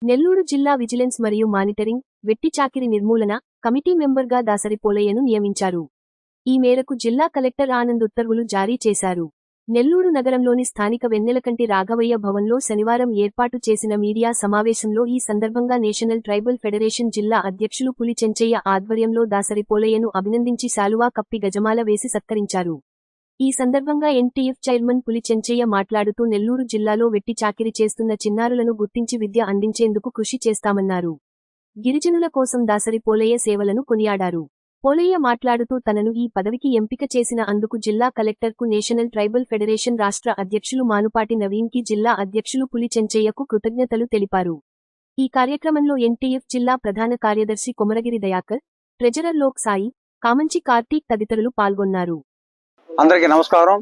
నెల్లూరు జిల్లా విజిలెన్స్ మరియు మానిటరింగ్, వెట్టి చాకిరి నిర్మూలన కమిటీ మెంబర్గా దాసరి పోలయ్యను నియమించారు. ఈ మేరకు జిల్లా కలెక్టర్ ఆనంద్ ఉత్తర్వులు జారీ చేశారు. నెల్లూరు నగరంలోని స్థానిక వెన్నెలకంటి రాఘవయ్య భవన్లో శనివారం ఏర్పాటు చేసిన మీడియా సమావేశంలో ఈ సందర్భంగా నేషనల్ ట్రైబల్ ఫెడరేషన్ జిల్లా అధ్యక్షులు పులి చెంచయ్య ఆధ్వర్యంలో దాసరి పోలయ్యను అభినందించి శాలువా కప్పి గజమాల వేసి సత్కరించారు. ఈ సందర్భంగా ఎన్టీఎఫ్ చైర్మన్ పులి చెంచయ్య మాట్లాడుతూ నెల్లూరు జిల్లాలో వెట్టి చాకిరి చేస్తున్న చిన్నారులను గుర్తించి విద్య అందించేందుకు కృషి చేస్తామన్నారు. గిరిజనుల కోసం దాసరి పోలయ్య సేవలను కొనియాడారు. పోలయ్య మాట్లాడుతూ తనను ఈ పదవికి ఎంపిక చేసిన అందుకు జిల్లా కలెక్టర్కు, నేషనల్ ట్రైబల్ ఫెడరేషన్ రాష్ట్ర అధ్యక్షులు మానుపాటి నవీన్కి, జిల్లా అధ్యక్షులు పులి చెంచయ్యకు కృతజ్ఞతలు తెలిపారు. ఈ కార్యక్రమంలో ఎన్టీఎఫ్ జిల్లా ప్రధాన కార్యదర్శి కొమరగిరి దయాకర్, ట్రెజరర్ లోక్ సాయి, కామంచి కార్తీక్ తదితరులు పాల్గొన్నారు. అందరికీ నమస్కారం.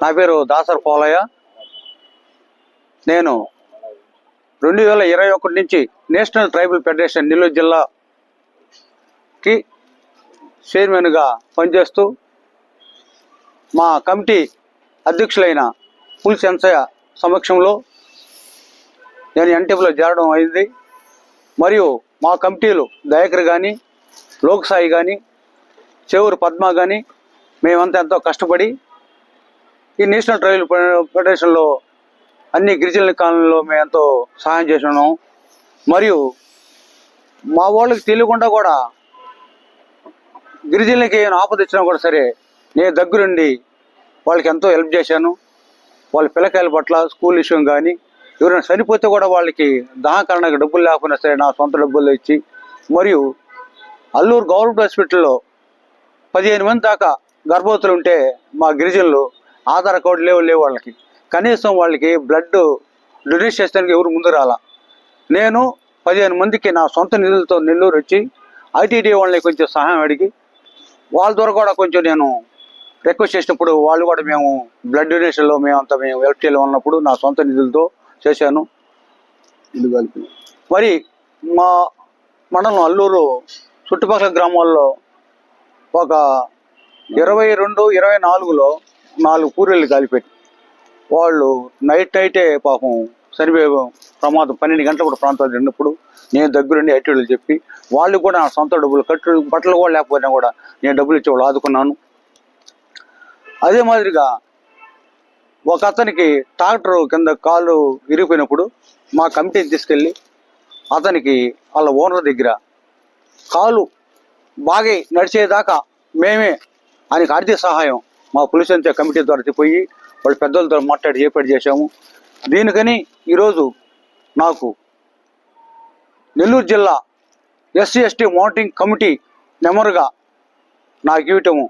నా పేరు దాసరి పోలయ్య. నేను 2021 నుంచి నేషనల్ ట్రైబల్ ఫెడరేషన్ నెల్లూరు జిల్లాకి చైర్మన్గా పనిచేస్తూ మా కమిటీ అధ్యక్షులైన పులి చెంచయ్య సమక్షంలో నేను ఎన్టీఎఫ్లో చేరడం అయింది. మరియు మా కమిటీలు దయాకర్ కానీ, లోక్ సాయి కానీ, చెవురు పద్మ కానీ మేమంతా ఎంతో కష్టపడి ఈ నేషనల్ ట్రైబల్ ఫెడరేషన్లో అన్ని గిరిజనుల కాలనీలో మేము ఎంతో సహాయం చేసినాం. మరియు మా వాళ్ళకి తెలియకుండా కూడా గిరిజనులకి ఏమైనా ఆపద ఇచ్చినా కూడా సరే నేను దగ్గరుండి వాళ్ళకి ఎంతో హెల్ప్ చేశాను. వాళ్ళ పిల్లకాయల పట్ల స్కూల్ విషయం కానీ, ఎవరైనా చనిపోతే కూడా వాళ్ళకి దహనకరణకు డబ్బులు లేకపోయినా సరే నా సొంత డబ్బులు ఇచ్చి, మరియు అల్లూరు గవర్నమెంట్ హాస్పిటల్లో 15 మంది దాకా గర్భవతులు ఉంటే మా గిరిజనులు ఆధార్ కార్డు లేవు వాళ్ళకి, కనీసం వాళ్ళకి బ్లడ్ డొనేట్ చేసేందుకు ఎవరు ముందు రాలా. నేను 15 మందికి నా సొంత నిధులతో నెల్లూరు వచ్చి ఐటీడీ వాళ్ళని కొంచెం సహాయం అడిగి వాళ్ళ ద్వారా కూడా కొంచెం నేను రిక్వెస్ట్ చేసినప్పుడు వాళ్ళు కూడా మేము బ్లడ్ డొనేషన్లో మేము ఎల్టీలో ఉన్నప్పుడు నా సొంత నిధులతో చేశాను. మరి మా మండలం అల్లూరు చుట్టుపక్కల గ్రామాల్లో ఒక 22-24లో 4 పూరీలు కాలిపెట్టి వాళ్ళు నైటే పాపం చనిపోయే ప్రమాదం 12 గంటల కూడా ప్రాంతాలు జరిగినప్పుడు నేను దగ్గరుండి ఐటీడీలు చెప్పి వాళ్ళు కూడా నా సొంత డబ్బులు బట్టలు కూడా లేకపోయినా కూడా నేను డబ్బులు ఇచ్చి వాళ్ళు ఆదుకున్నాను. అదే మాదిరిగా ఒక అతనికి ట్రాక్టర్ కింద కాలు విరిగిపోయినప్పుడు మా కమిటీని తీసుకెళ్ళి అతనికి వాళ్ళ ఓనర్ దగ్గర కాలు బాగా నడిచేదాకా మేమే ఆయనకి ఆర్థిక సహాయం మా పులి చెంచయ్య కమిటీ ద్వారా పోయి వాళ్ళ పెద్దలతో మాట్లాడి ఏర్పాటు చేశాము. దీనికని ఈరోజు నాకు నెల్లూరు జిల్లా SC/ST మానిటరింగ్ కమిటీ మెంబర్గా నాకు ఇవ్వటము